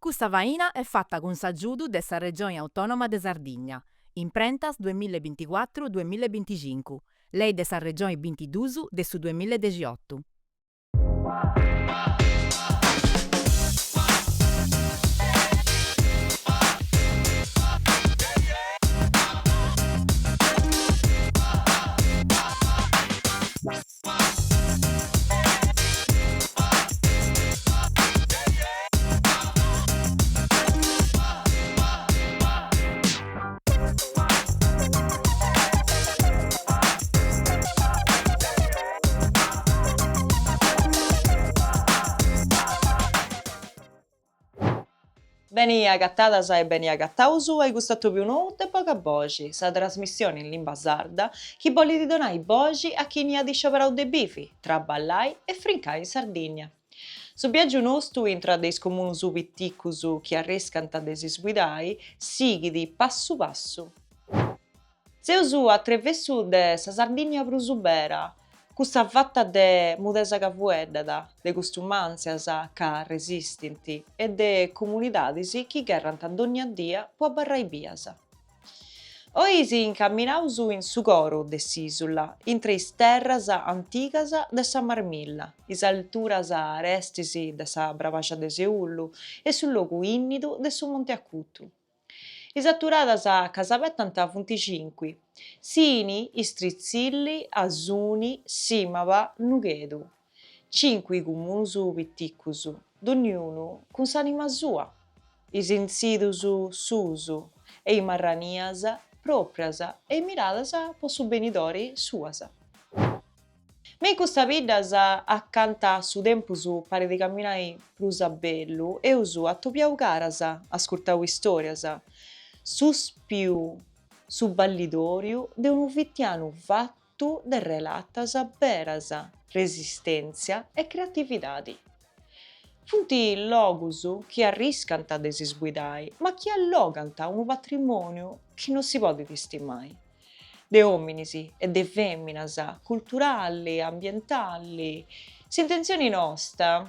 Questa vaina è fatta con s'aggiudu dessa Regione Autonoma de Sardigna, in prentas 2024-2025, lei dessa Regione 22 de su 2018. Beni agattadas e beni agattausu hai gustato più nou de Poca Voci, sa trasmissione in lingua sarda chi vuole di donare voci a chi ne ha di sciaparau de bifi, traballai e frincai in Sardegna. Su viaggio nostro intra dei comunus pitticcus chi arriscanta de si sguidai, sighi di passu passu. Zeus attraverso de sa Sardegna prusubera, custa fatta de mudesa cavueddada, de costumanzias ca resistenti e de comunidadis chi gherrant ogni dia po barrai bias. Oi si incamminaus in su coro de s'isula, intra is terras antigas de sa Marmilla, is alturas restis de sa Bravacia de Seullu e sul logu innidu de su Monte Acuttu. Is atturadas a Casapettant funt 5, Sini, Istrizzilli, Asuni, Simava, Nughedu. 5 comunus pitticcus, donniunu cun s'anima sua. Is insidus susu e i marranias proprias e miradas po su benidori suas. Me custa biddas accanta a su tempus pare di camminai prus a bellu, eus attopiau caras, ascurtau istorias, suspiu su ballidoriu de unu vittianu vattu de relatas beras, resistenzia e creatividadi. Funt logus chi arriscant de si sguidai, ma chi allogant unu patrimoniu chi non si podet istimai. De hominis e de femminas, culturali, ambientali. S'intenzione nostra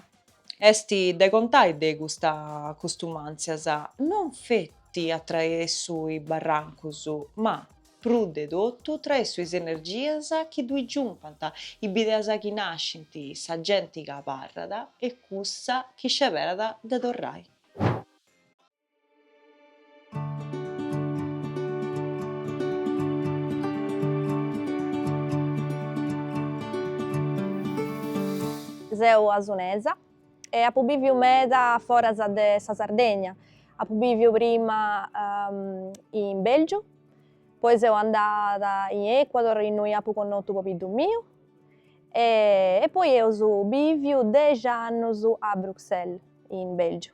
est de contai de custa costumanzias, non fetti attraessu i barrancus, ma pru de totu traessu is energias chi dui giumpant, i bideas chi nascint, sa genti ca parrat e cussa chi sceberat de torrai. Seu asunesa e apu biviu meda foras de sa Sardegna. Apu biviu prima in Belgiu, poi seu andada in Ecuador, innui apu connotu pobiddu miu, e poi eus biviu 10 annus a Bruxelles, in Belgiu.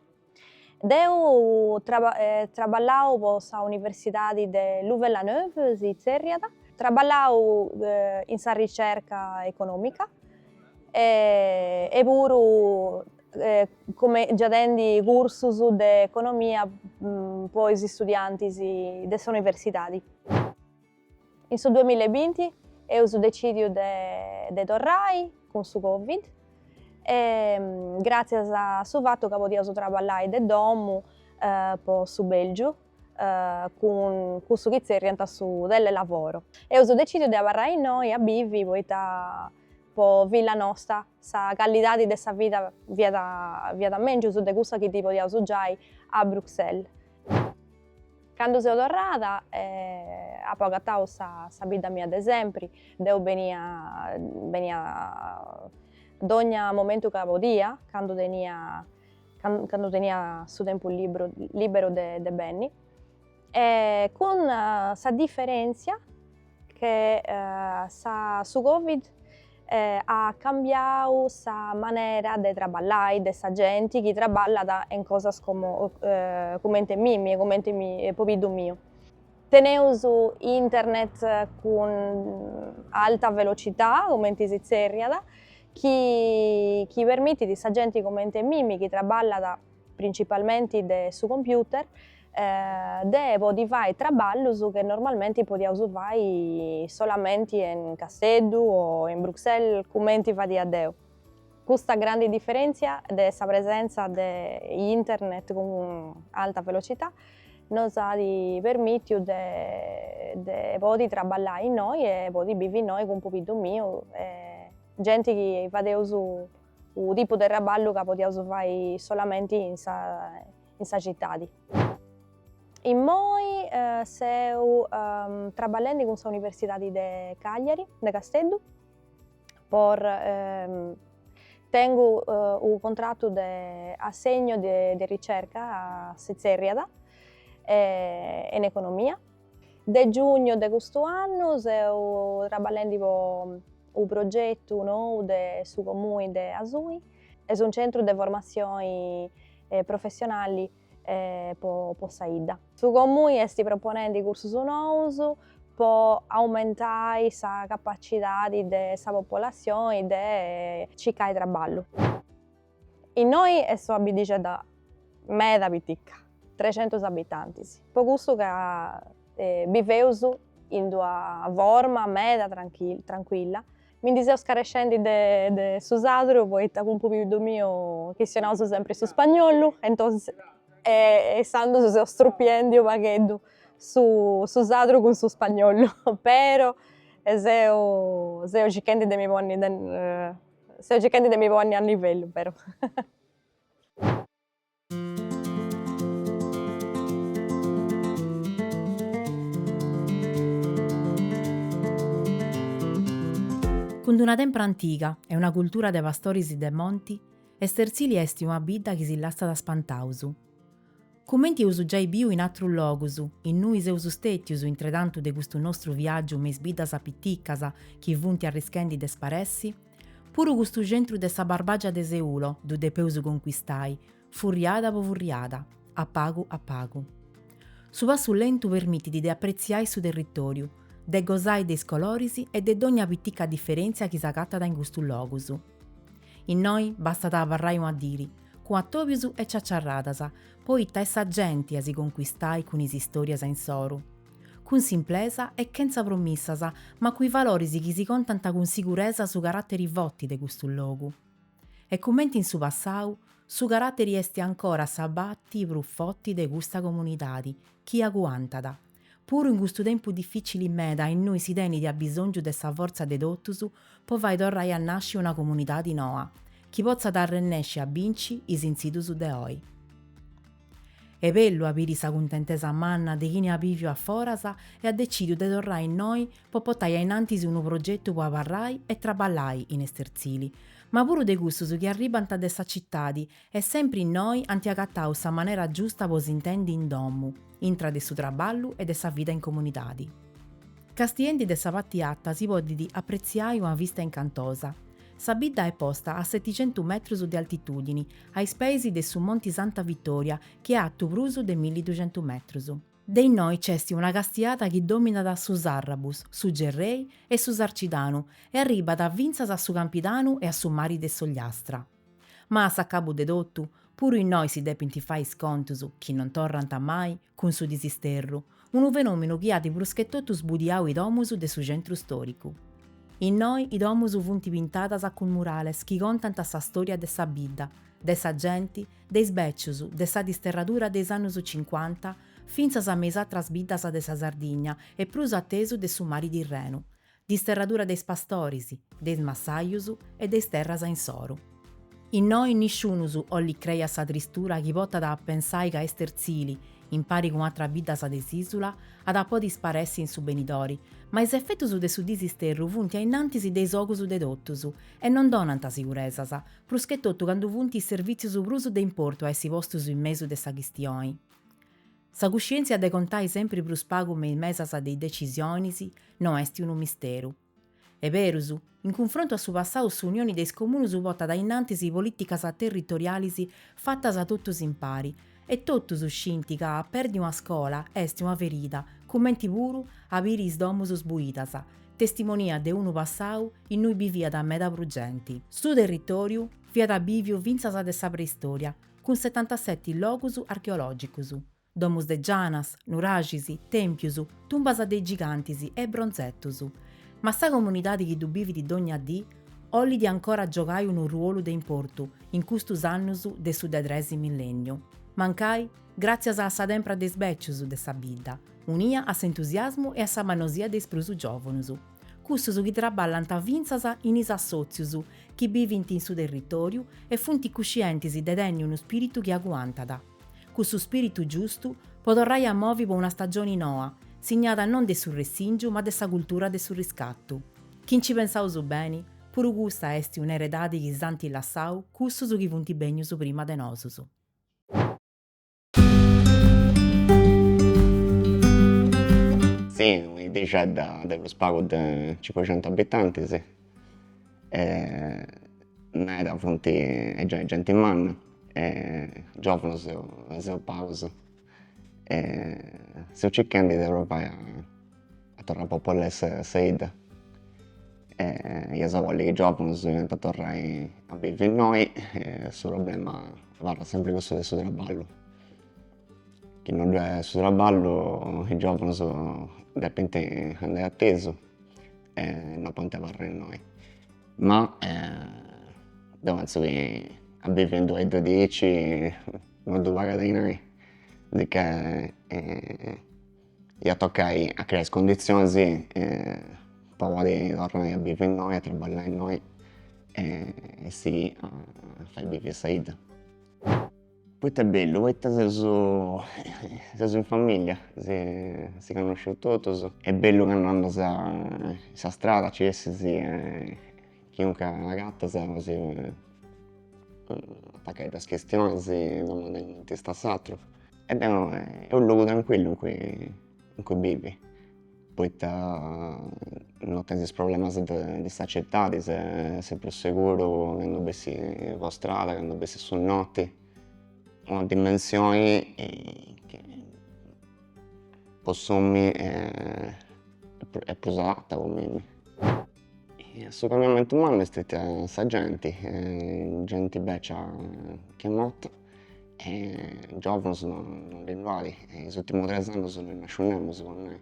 Deu traballau po sa Universidade de Louvain-la-Neuve, si zerriat. Traballau in sa ricerca economica, e puru giadendi cursus de economia po is studiantis de sa universidade. In su 2020 eus decidiu de torrai cun su Covid, grazias a su fattu ca podiaus traballai de domu po su Belgiu, cun cussu chi zerriant su telelavoro. Eus decidiu de abarrai innoi a bivi poita po villa nostra sa callidadi de sa vida fiat mengius de cussa chi ti podiaus giai a Bruxelles. Candu seu torrada apu agattau sa bidda mia de sempri, deu benia d'ogna momentu ca podia, candu tenia su tempu liberu de benni, cun sa differenzia che su Covid ha cambiau sa manera de traballai de sa genti chi traballat in cosas comente mimmi, comente pobiddu miu. Teneus internet cun alta velocità, comente si zerriat, chi permittit sa genti comente mimmi chi traballat principalmente de su computer, de podi fai traballus che normalmente podiaus fai solamente in Casteddu o in Bruxelles, comente fadiat deu. Questa grande differenza della presenza di internet con alta velocità nos ha permesso di poter lavorare in noi e poter vivere in noi con un po' mio. Gente che faceva il tipo di lavoro che poteva fare solamente in questa città. E noi stiamo lavorando con l'Università di Cagliari, di Castello, per tengo un contratto di assegno di ricerca a Siciliada in economia. Da giugno di questo anno stiamo lavorando con un progetto nuovo sul comune di Asui. È un centro di formazione professionale per Saida. Sul comune sta proponendo corsi nuovi per aumentare la capacità della popolazione di cercare lavoro. E noi siamo abitati da meda pitica, 300 abitanti. Per questo che viviamo in una forma meda tranquilla. Mi stiamo scarescendo di Susadro, poi con un po' più mio che si usa sempre su spagnolo, e stando si sta struppiendo un su Susadro con su spagnolo, però stiamo cercando di mi porre a livello, però. Con una tempra antica e una cultura de pastori e de monti, Esterzili est una bidda che si lassa da spantausu. Commenti usu già biu in altru logusu, in nui seus stettius intretantu de questo nostro viaggio mes biddas apiticcasa chi vunti arrischendi de sparessi, puru questo centru de sa barbagia de Seulo, du de peusu conquistai, furriada po furriada, a pagu. Su passu lentu permittidi de appreziai su territoriu, de gosai des colorisi e de d'ogna pitica differenzia chi s'agattata in questo logusu. In noi basta da parrai a diri, con attobiusu e ciacciarradasa, poi essa gente si conquistai con is storias in soru. Con simplesa e senza promissasa, ma coi valori chi si contanta con sicurezza su caratteri votti de questo logu. E commenti in su passau, su caratteri esti ancora sabatti pruffotti de questa comunitadi, chi aguantada. Puru in questo tempo difficile meda in noi si teni di abbisogno de sa forza de dottusu, poi vai torrai a nascere una comunità di Noa, chi pozza darrennesce a vinci is insidusu de oi. E bello apiri sa contentesa manna de chi ne apivio a forasa e ha decidio de torrai in noi po potai ainantisi unu progetto po parrai e traballai in Esterzili, ma puru de gustus che arribant de sa cittadi e sempre in noi antiagattau sa maniera giusta po s'intendi in dommu, intra de su traballu e de sa vita in comunitadi. Castiendi de sa pattiatta si podidi appreziai una vista incantosa. Sa bidda è posta a 700 metri di altitudine, ai spesi de su Monti Santa Vittoria, che ha tu prusu de 1200 metri. Dei noi c'esti una castiata che domina da su Sarrabus, su Gerrei e su Sarcidanu e arriba da Vinzas a su Campidanu e a su Mari de Sogliastra. Ma a s'accabu de dottu, puru in noi si depinti fai scontusu, chi non torranta mai, con su disisterru, unu fenomeno che ha di bruschettottu sbudiau i domusu de su centru storicu. In noi i domusu funti pintatas con murales chi contanta sa storia de sa bidda, de sa genti, dei sbecciusu, de sa disterradura des annus 50, finzas a mesatras biddas de sa Sardigna e prus attesu de su mari di Renu, disterradura des pastorisi, des massaiusu e des terras in soru. In noi nisciunusu olli creia sa tristura chi potta da pensai ca Esterzili, in pari con altra biddas de s'isula, ad a po' disparessi in su benitori, ma is effettusu de su disisterru funti ainantisi dei sogusu de dottusu e non donanta sicurezasa, prusche tottu candu funti is serviziusu prusu de importo a essi postusu in mesu de sa chistioni. Sa coscienzia de contai sempre prus pagu me mesasa dei decisionisi no esti unu misteru. E perusu, in confronto a su passau su unioni des comunusu potta da innantisi politicas territorialisi fattas a tottus in pari, e tottus scinti ca a perdi una scola est una ferida, commenti puru a piris domus buitasa, testimonia de unu passau in nui biviat a meda prugenti. Su territoriu fiat a biviu vinzasa de sa preistoria, cun 77 locus archeologicus, domus de gianas, nuragisi, tempiusu, tumbas de gigantisi e bronzettusu. Ma sa comunitadi chi du bividi d'ogna dì, Olli di ancora giogai un ruolo de importu in custus annus de su XIII millennio. Mancai, grazie a sa dempra des beccius de sa bidda, unia a s'entusiasmu e a sa manosia des prusu giovonus. Cussus chi traballant a vinzas in is assozius, chi bivint in su territoriu e funti cuscientis de tenni unu spiritu chi aguantada. Cussu spiritu giustu podorrai a movi po una stagione noa, signata non de su ressingiu ma de sa cultura de su riscattu. Chi ci pensaus bene, puru custa est un'eredade chi santi lassau, cussus chi funti benius prima de nosus. Sì, l'idea è dello spago di 500 abitanti, sì. Meda fonti è già gente in manna, giovani se paus. Se cercando di provare a tornare a popolare sa ida. Io so che i giovani a tornare a vivere in noi, il problema va sempre questo del lavoro. Chi non è sul lavoro, i giovani di repente hanno atteso e non potevano parlare noi. Ma penso che a vivere in 12 non doveva di noi, di che io toccai a creare condizioni per poter tornare a vivere in noi, a lavorare in noi e sì, a fare vivere questa vita. Poi è bello, poi sei in famiglia, si conosce tutti, è bello che andando sulla strada ci essi, chiunque ha una gatta si attacca le questioni, non ti sta altro. Ed è un luogo tranquillo in cui vivi. Poi non hai problemi di stare città, sei più sicuro quando vai per strada, quando vai su notte. Ho dimensioni che consumi è più adatta con me. Sul cambiamento umano è stata sa gente vecchia che è morta e giovani non rinnovati. Negli ultimi 3 anni sono nasciuti secondo me.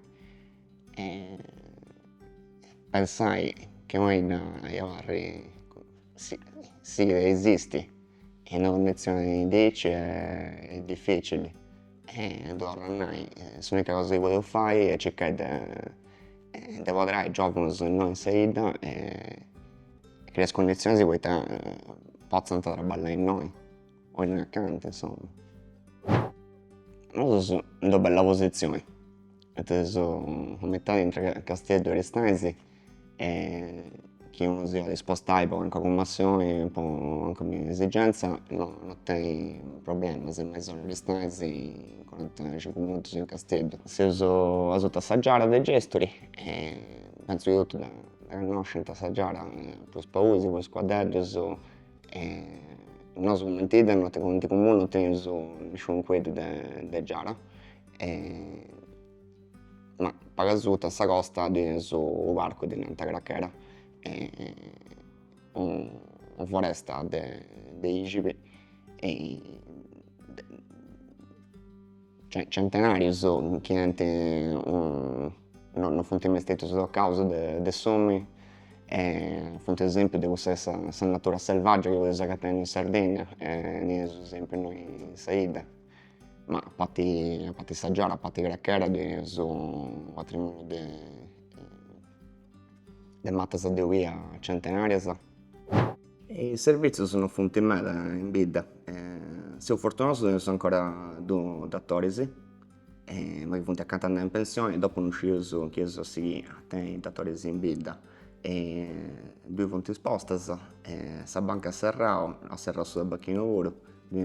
Pensai che noi sì, esisti in una condizione difficile e difficili e l'unica cosa che volevo fare è cercare di lavorare i giovani non in saida e creare condizioni che possano lavorare in noi o in accanto, insomma. Noi sono in una bella posizione, sono a metà tra Castello e Restaisi e chiunque sia disposto per una commissione, per una esigenza, non hai problemi, se mai sono Restaisi in 45 minuti in Castello. Se uso assaggiare dei gestori, penso che tutto da conoscere, assaggiare più pausi, più squaderni, noi siamo mentiti, non abbiamo nessun quello di giara, ma per tutta questa costa sul varco di Nanta Cracchera, una foresta di Igipi, centenari che non sono mai stati a causa dei sogni. Sono esempio di questa natura selvaggia che abbiamo in Sardegna e esempio noi in Saida. Ma a parte assaggiare, a parte Cracchera, sono patrimonio di matte di via centenarie. I servizi sono fonti in me in vita. Sono fortunato sono ancora 2 dottori, ma che sono accanto in pensione, dopo non sceso chiesto sì a te i dottori in vita. 2 fonti esposte, la banca a Serrao sul Bacchino Oro,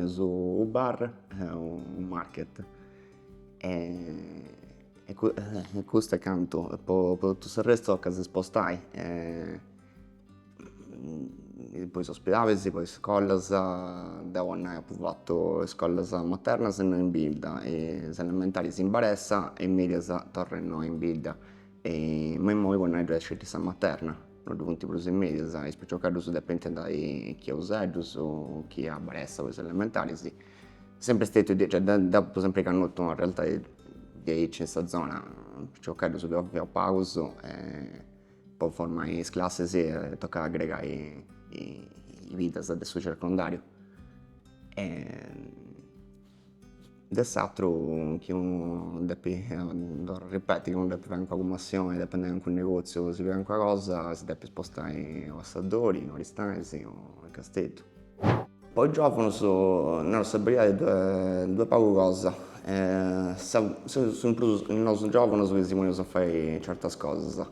su bar e un market. E questo è canto, per tutto il resto che si spostai. Poi ospedali, poi scuole, da quando ho fatto scuole materne in Bilda, e elementari in Baressa e medie tornano in Bilda. Ma poi quando ho scelto la materna, non ho avuto più in media, specialmente su dipende da chi ha usato o chi ha Baressa o elementari. Sempre stato, cioè, dopo sempre che hanno avuto in realtà di in questa zona, specialmente su dove avevo pausa. poi formare le classi e tocca aggregare i vidas del suo circondario. Dess'altro che uno ripeti che uno deve fare una commissione, dipende da un negozio, si vede una cosa, si deve spostare o a Saddori, o a Ristanesi o a Castello. Poi giocano nella stabilità due poche cose. Il nostro giovane si vogliono fare certe cose.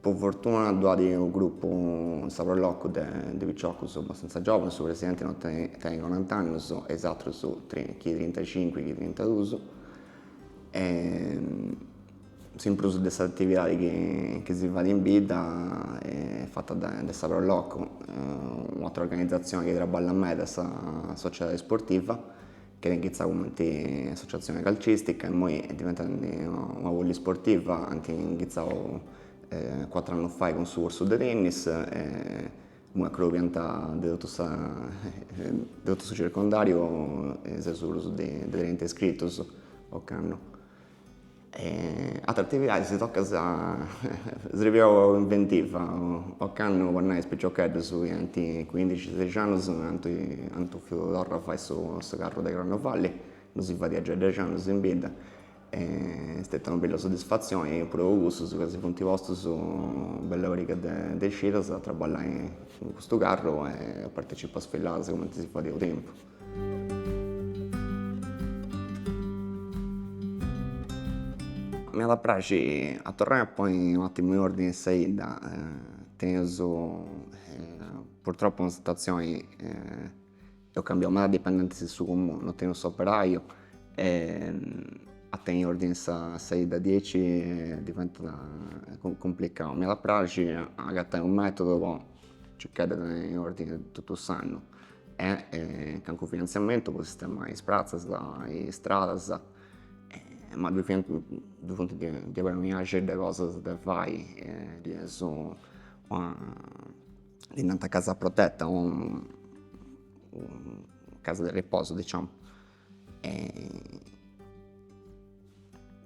Per fortuna abbiamo un gruppo, un sopralluogo di picciocchi abbastanza giovani, il presidente non tiene 40 anni, esatto, chi 35, chi 32. Sempre su queste attività che si fanno in vita è fatta da sopralluogo, un'altra organizzazione che lavora a me, questa società sportiva, che è iniziata come associazione calcistica e poi è diventata una polisportiva, anche iniziato 4 anni fa con un corso di tennis, una pianta di tutto questo circondario, si sono di 30 iscritti ogni anno. Altre attività si tocca a srivio inventiva, ogni anno quando è spiccioccato sui 15-16 anni, anche figlio d'orra fa questo carro dai carnevali, non si fa di 10 anni in vita. È stata una bella soddisfazione e pure gusto su questi punti vostri sono belle ore di uscita a lavorare in questo carro e partecipo a sfilate come si fa di tempo. Mi piace a tornare poi un attimo in ordine di saída, purtroppo una situazione ho cambiato ma dipendente del suo comune, non tengo operaio a tenere ordine a saída 10 diventa complicato. Mi piace agattare un metodo poi cercare di tenere in ordine tutto l'anno e anche un finanziamento per sistemare le sprazze, le strade, ma due punti di avere una scelta di cose da fare, sono in una casa protetta, una casa di riposo, diciamo.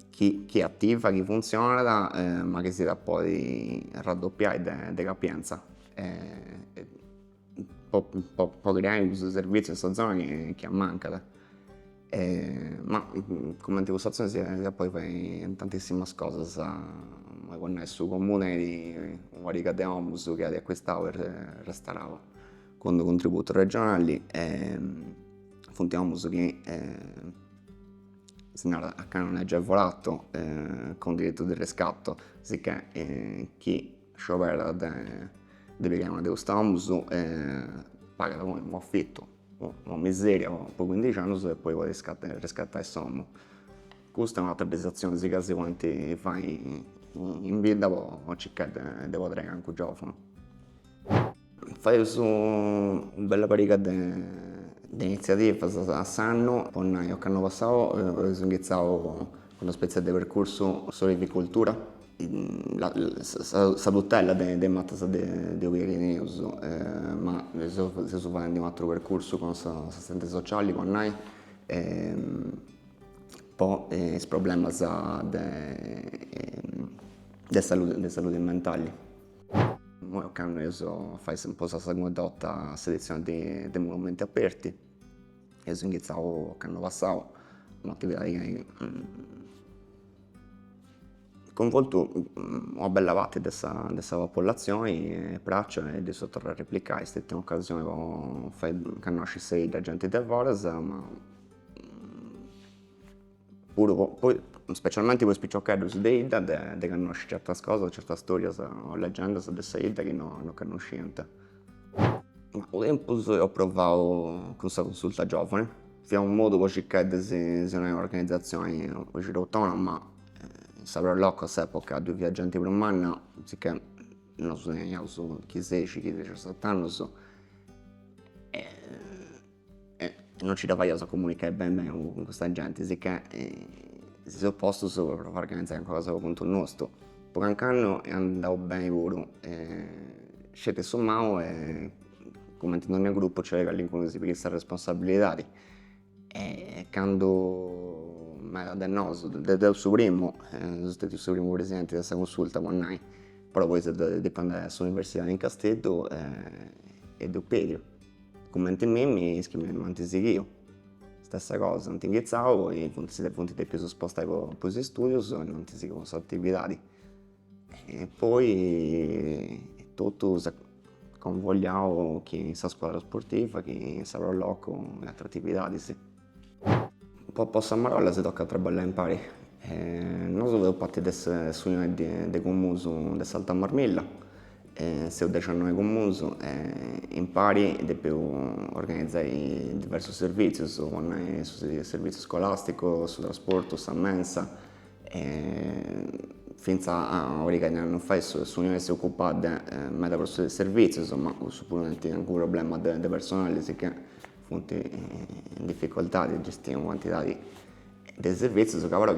Chi è attiva, chi funziona, ma che si dà poi raddoppiare di capienza. Può creare questo servizio in questa zona che manca. Ma come dimostrazione si poi fai tantissime cose, quando è sul comune di Guarica de Omus che ha acquistato per restaurare con contributi regionali funzioniamo che a canone agevolato con diritto di riscatto, sicché chi sciopera deve chiamare di questo Omus paga come un affitto. Una miseria per 15 anni e poi vuoi riscattare il sommo. Questa è un'altra prestazione che si quanti fai in vita o cercare di poter anche giovane. Fai su una bella parica di iniziative a Sanno, poi l'anno passato ho iniziato con una specie di percorso sull'agricoltura. La tutela dei matas di Pirineus, ma si sta facendo un altro percorso con assistenti sociali con noi, poi i problemi di salute mentale. Io ho fatto un po' la seconda selezione dei movimenti aperti e ho iniziato l'anno passato un'attività che coinvolto una bella parte della popolazione e braccia e di tornare a replicare. È stata un'occasione per conoscere sei da gente di Voras, ma poi specialmente per spicciocare di Ida, di conoscere certe cose, certe storie o leggende di Ida che non conoscevo. Ma un tempo ho provato con questa consulta giovane, è un modo per cercare di essere un'organizzazione autonoma, ma sopralluogo all'epoca due viaggianti per un anno, sicché non sono chi 16, chi 17 anni, e non ci dava a comunicare bene con questa gente, sicché si sono posto solo per organizzare qualcosa contro il nostro. Per un anno è andato bene pure, scelte sommavo e come in ogni gruppo c'era l'incontro di questa responsabilità. E quando meta del nostro, del suo primo, sono stato il suo primo presidente di questa consulta con noi, però poi dipende dall'università in Castello e do Pedro. Come a me mi mantesi io. Stessa cosa, non ti inghizzavo, i punti di più spostati per i studi, non ti seguono le attività. E poi tutto convogliavo chi sa squadra sportiva, chi sa loco, le altre attività. Sì. Un po' a Marolla si tocca lavorare in pari. Noi avevo parte dell'unione di comune di Salta Marmilla. Se ho 19 comuni, in pari devo organizzare diversi servizi, con il servizio scolastico, sul trasporto, sulla mensa. Fino a ora che non fa l'unione si occupa di questo servizio, insomma, sicuramente è un problema di personale, che appunto in difficoltà di gestire una quantità di servizi, però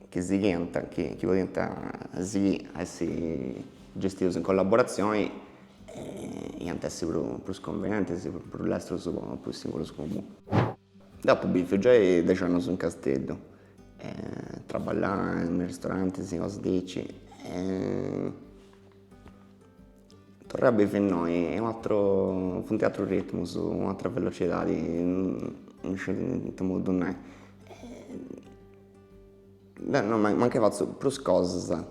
che si diventa, che si essere gestiti in collaborazione e anche più sconveniente per l'estero più singolo comune. Dopo ho già 10 anni in Castello, lavorare in ristoranti, cose dici. Torrebbe per noi è un altro ritmo, un'altra velocità in modo non è. No, ma anche faccio più cose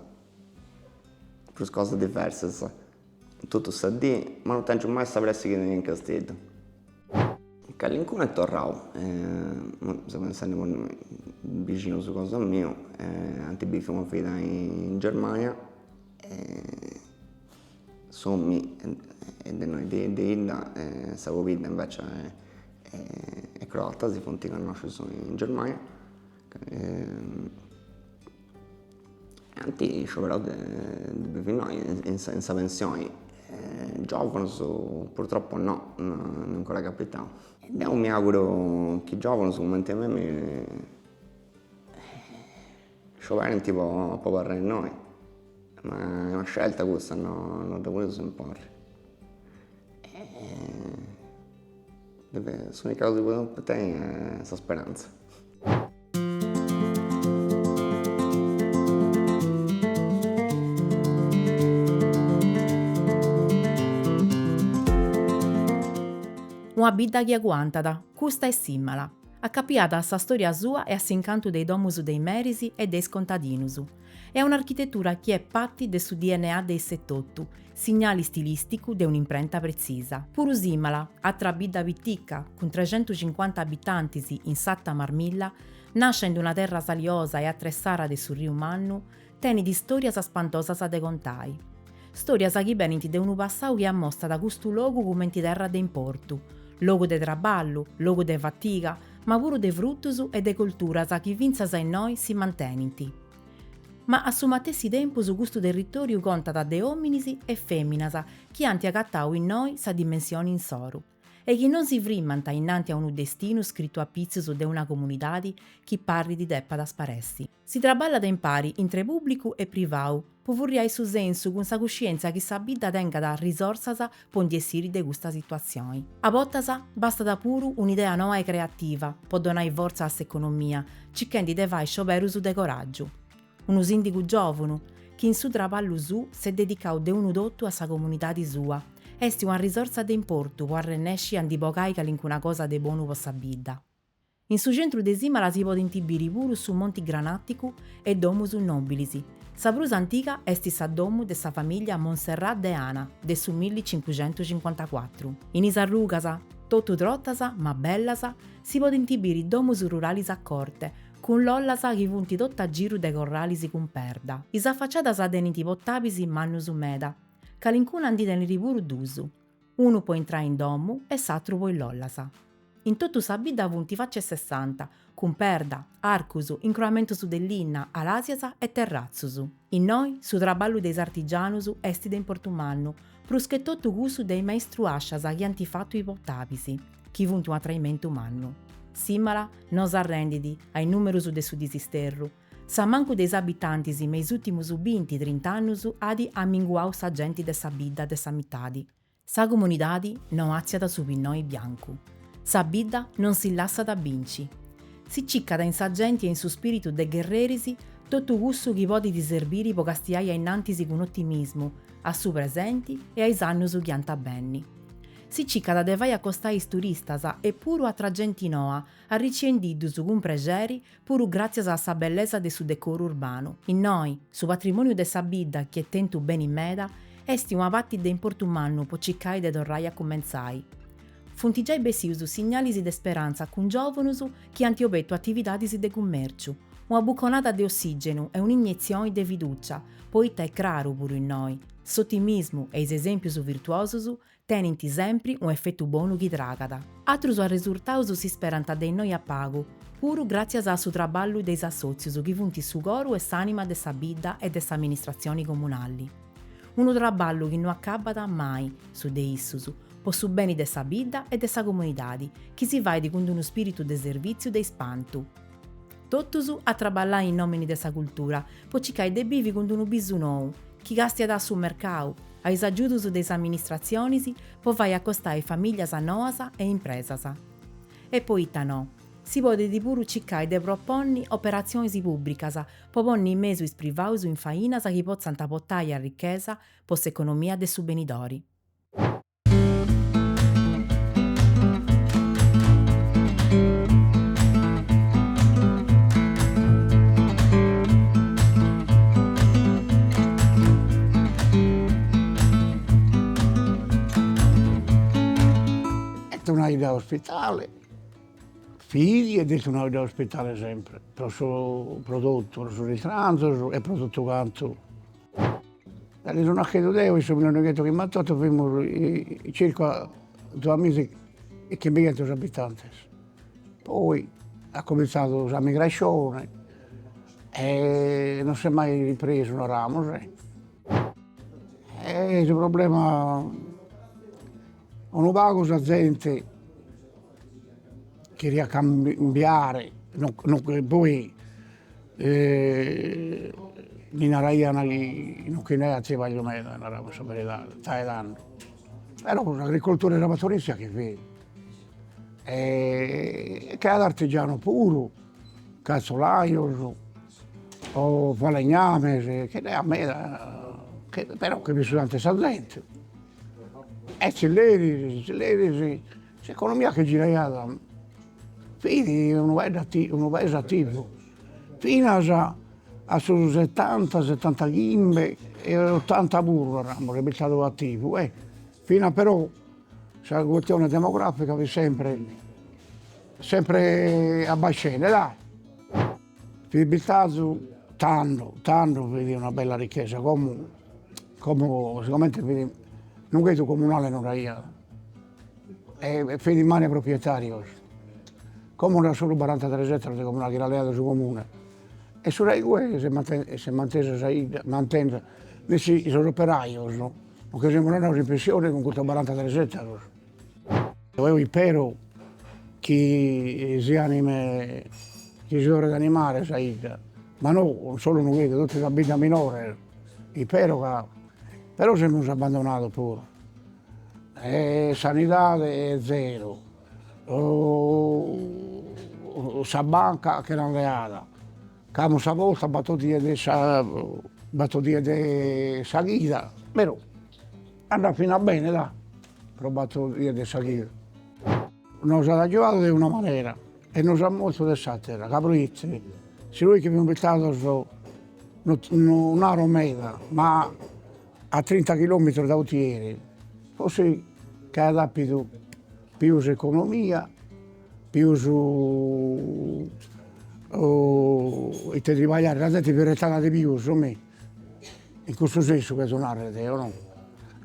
diverse. Tutto sta di, ma non tengo mai sapersi che in Castello. Calincuna è tornato, stiamo pensando vicino su cosa mio, antibifo una vita in Germania, sommi e noi di Illa, stavo vita invece è croata, si fonti che nasce in Germania. Anti sciopero di noi in sa pensione. Giovano purtroppo no, non ancora capitato. Io mi auguro che giovano come a me sciopero tipo può parlare noi, ma è una scelta questa, non da quello si imporre. Sono i casi che tengo questa speranza. Una bidda che aguantata, custa e simmala, accappiata a sa storia sua e a s'incanto dei domus dei merisi e dei scontadinus. È un'architettura che è patti del suo DNA dei 78, segnali stilistico di un'imprenta precisa. Puru simmala, altra bidda vitticca, con 350 abitanti in Satta Marmilla, nasce in una terra saliosa e attressara del suo Rio Mannu, teni di storia spantosa de contai. Storia che beniti de un passato che ammostra da questo luogo come terra de importu, luogo de traballo, luogo de fatica, ma pure de fruttus e de cultura che vinzas in noi si mantenenti. Ma a su matessi tempo su questo territorio conta da de hominis e femminas che hanno agattau in noi sa dimensione in soru e che non si frimmanta innanti a un destino scritto a pizzo su de una comunità che parli di deppa da sparessi. Si traballa da impari entre pubblico e privau, puvurriai su senso con sa coscienza che sa bidda tenga da risorsasa pon di essiri de questa situazione. A bottasa basta da puru un'idea nuova e creativa, può donare forza a s'economia, cicchendi de vai scioperu su de coraggio. Uno sindico giovane, che in su traballo su si è dedicato de uno dotto a sa comunità di sua. Esti una risorsa de importo, può arrennesci andibocai calincuna cosa de buono possa bidda. In su centro de Simala si può intibiri puru su Monti Granaticu e domus nobilisi. Sa prusa antica esti sa domu de sa famiglia Monserrat de Ana, de su 1554. In Isarrucasa, tutto trottasa, ma bellasa, si può intibiri domus ruralis a corte, con l'ollasa che punti tutta giro de corralisi con perda. Isa facciatasa deniti pottabisi mannu su meda, calincuna anditen ripuru d'usu. Uno può entrare in domu e s'altro può in l'ollasa. In tutto sa bidda punti facce 60, con perda, arcusu, incroamento su dell'inna, alasiasa e terrazzusu. In noi, su traballo dei artigianusu, esti de importumannu, prusche tutto gusu dei maestru asciasa che hanno fatto i pottabisi, chi punti un attraimento umannu. Simala, non s'arrendidi ai numero su de su disisterru. Sa manco dei abitanti mei ultimi 20-30 anni adi amminguau sa gente de sa bidda de sa mitadi. Sa comunidadi non azia da su pinnoi biancu. Sa bidda non si lassa da binci. Si ciccada in sa gente e in su spiritu de guerrerisi tutto gusto chi podi di serviri po castiaia innantisi con ottimismo, a su presenti e ai sannusu chi anta benni. Si ciccada de vai accostai is turistas e puru a tra genti noa, arricendiddusu con pregeri puru grazie a sa bellezza de su decoro urbano. In noi, su patrimoniu de sa bidda chi è tentu bene in meda, esti una patti de importumannu po ciccai de torrai a commenzai. Funti già bessiusu segnalisi de speranza con giovanusu chi antiopetto attivitadisi de commerciu, una buconata di ossigenu e un'iniezione di fiducia, poitta è claro pure in noi. S'ottimismo e is esempius virtuosusu tenenti sempre un effetto buono chi tragada. Atrus a risultausu si speranta de noi a pago, puru grazie a su traballu dei assozius chi funti su coru e s'anima de sa bidda e de sa amministrazioni comunali. Uno traballu chi non accabata mai su de issusu, po su beni de sa bidda e de sa comunidadi, chi si vai di con uno spiritu de servizio de ispantu. Tottusu a traballare in nomini de sa cultura, po cicai de bivi con uno bisu nou, chi gasti da su mercau, ai s'aggiudusu des amministrazionisi, po vai a costare famiglias noasa e impresasa. E poi no, si pode di puru cicai de proponni operazioni pubblicas, po ponni in mesu is privausu in fainas chi pozzan tapottai a ricchesa po s'economia de su benidori. Tornai da ospitale, figli e tornai da ospitale sempre, per il suo prodotto, per il suo ritranzo e per tutto quanto. Dalle sono chiesto io, mi hanno detto che mi ha fatto circa 2 mesi e che mi hanno abitanti. Poi ha cominciato la migrazione e non si è mai ripreso una Ramos. E il problema non va con la gente che riesce a cambiare, poi in Araia non che ne ci voglio meno, non era questa verità, stai dando. Però l'agricoltura era mattoristica che vedi, che è l'artigiano puro, cazzolaio, o falegname, che ne a me, però che mi sono tante gente. E l'economia che gira fino a un paese attivo, fino a su 70 gimbe e 80 burro, che è stato attivo. Fino a però la questione demografica è sempre a bacene, dai. Fibilitato tanto vedi una bella ricchezza, come sicuramente non vedo comunale non era, e fede in mani proprietario. Come era solo 43 ettari di comunale che era leato sul comune. E su Rai 2 si mantiene i suoi operai, no? Perché siamo andati in pensione con questi 43 ettari. Io spero che si anime, che si ora di animare, ma non solo non vedo, tutta la vita minore. Spero che però siamo abbandonati pure. Sanità è zero. La banca che non è leata. Come una volta battutia di salita, però andava fino a bene, dai, per battutia di salita. Nos ha aiutato di una maniera e nos ha molto dell'altra, capricci. Se lui che mi ha invitato non a Romeda, ma a 30 km da Utieri, forse che ha più su economia, più su e te lavorare, la gente più rettata di più su me, in questo senso che suonare te, o no?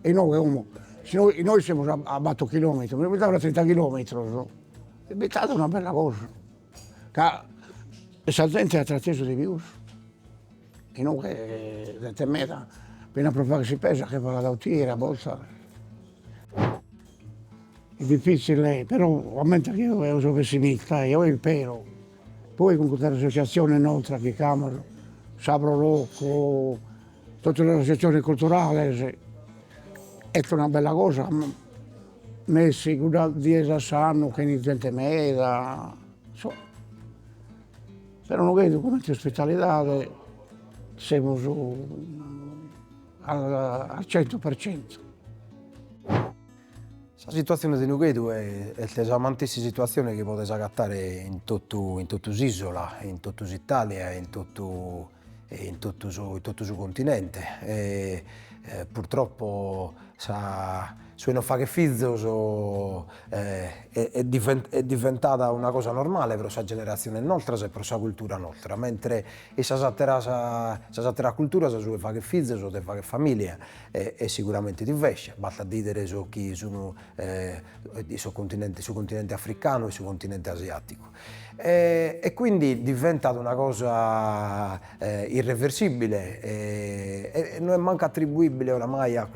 E noi, noi siamo a 8 km, mi invitavano a 30 km, no? È stata una bella cosa, questa gente ha tratteso di più, e non che gente meta, appena proprio che si pensa che va da Utieri a Bolsa. È difficile, però ovviamente io sono pessimista, io spero. Poi con questa associazione nostra che chiamano Sabro Rocco, tutte le associazioni culturali, è una bella cosa, messi da 10 anni che in gente meda, Se non vedo come ospitalità, siamo al 100%. La situazione di Nughedu è la mantissa situazione che potete agattare in tutto l'isola, in tutta l'Italia, in tutto il continente. Purtroppo se non fa che figlio è diventata una cosa normale per la generazione nostra e per la cultura nostra, mentre la cultura si fa che figlio, si fa che famiglia è sicuramente diversa, basta dire su chi sono sul continente africano e sul continente asiatico. E quindi è diventata una cosa irreversibile e non è manco attribuibile oramai a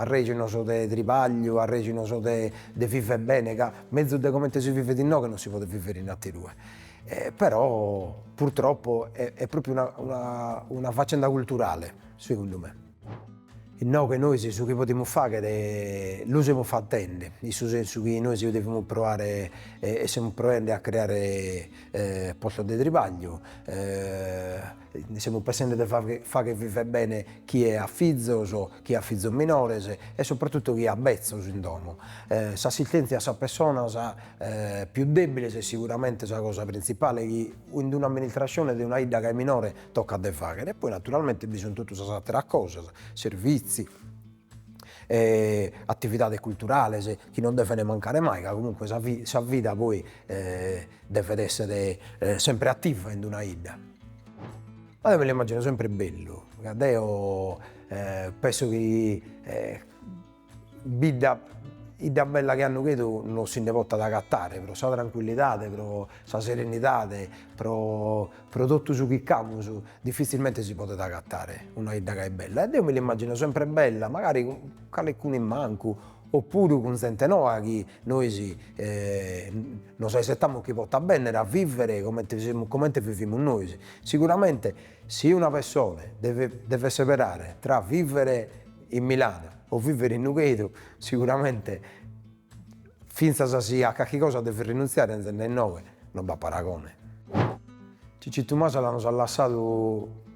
regno di tribaglio, a regno di vivere bene, che mezzo di come si vive di noi che non si può vivere in altri due. Però purtroppo è proprio una faccenda culturale, secondo me. Il no che noi su che potremmo fare che lo siamo fattendo, nel senso che noi dobbiamo provare e stiamo provando a creare posti di tribaglio, stiamo pensando di fare che vive bene chi è a figlio, chi ha figlio minore e soprattutto chi ha bezzos in domo. L'assistenza a questa persona più debole è sicuramente la cosa principale che in un'amministrazione di una idea che è minore tocca di fare. E poi naturalmente bisogna tutte le altre cose, servizi, attività culturali che non deve mancare mai, che comunque la vita poi deve essere sempre attiva in una idea. Ma io me lo immagino sempre bello, perché io penso che l'idea bella che hanno Nughedu non si ne può adattare, per la tranquillità, per la serenità, per tutto ciò che abbiamo, difficilmente si può adattare una idea che è bella. E io me l'immagino sempre bella, magari con qualcuno in manco, oppure con gente nuova che noi non sappiamo che porta bene a vivere come viviamo noi. Sicuramente se una persona deve separare tra vivere in Milano o vivere in Nughedu, sicuramente finché sia qualche cosa deve rinunziare nel nome, non va paragone. Cicci Tommaso l'hanno lasciato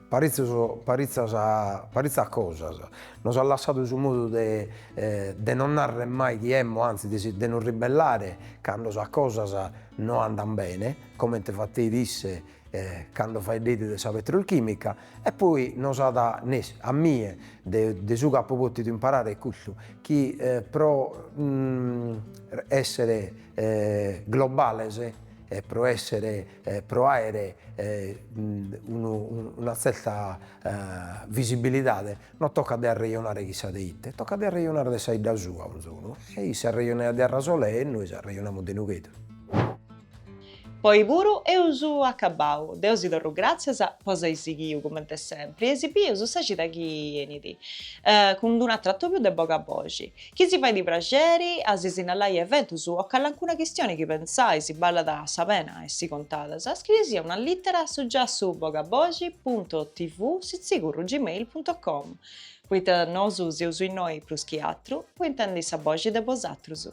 parecchia cosa, non ha lasciato sul modo di non narrare mai chi è, anzi di non ribellare quando le cose non andano bene, come te fatti disse quando fai dite di petrolchimica, e poi non sa da a me di suo capo potuto imparare questo, che pro essere globale, pro essere pro avere una certa visibilità, non tocca di arraionare chissà di itte, tocca di arraionare di sai da sua, e si arraiona di Arrasole e noi si arraioniamo di Nughedu. Poi pure e uso accabau. Deus do grazie a posa isigiu come sempre. E si più su sacita chi eniti. Con un tratto più de boca a voce. Chi si fa di piaceri, a si sinalai evento su o alcuna questione che pensai si balla da sapena e si contata. Scrivisi una lettera su già su bogabogi.tv@gmail.com. Poi nosu si uso in noi plus che altro, poi intendi sa voce de vosatros.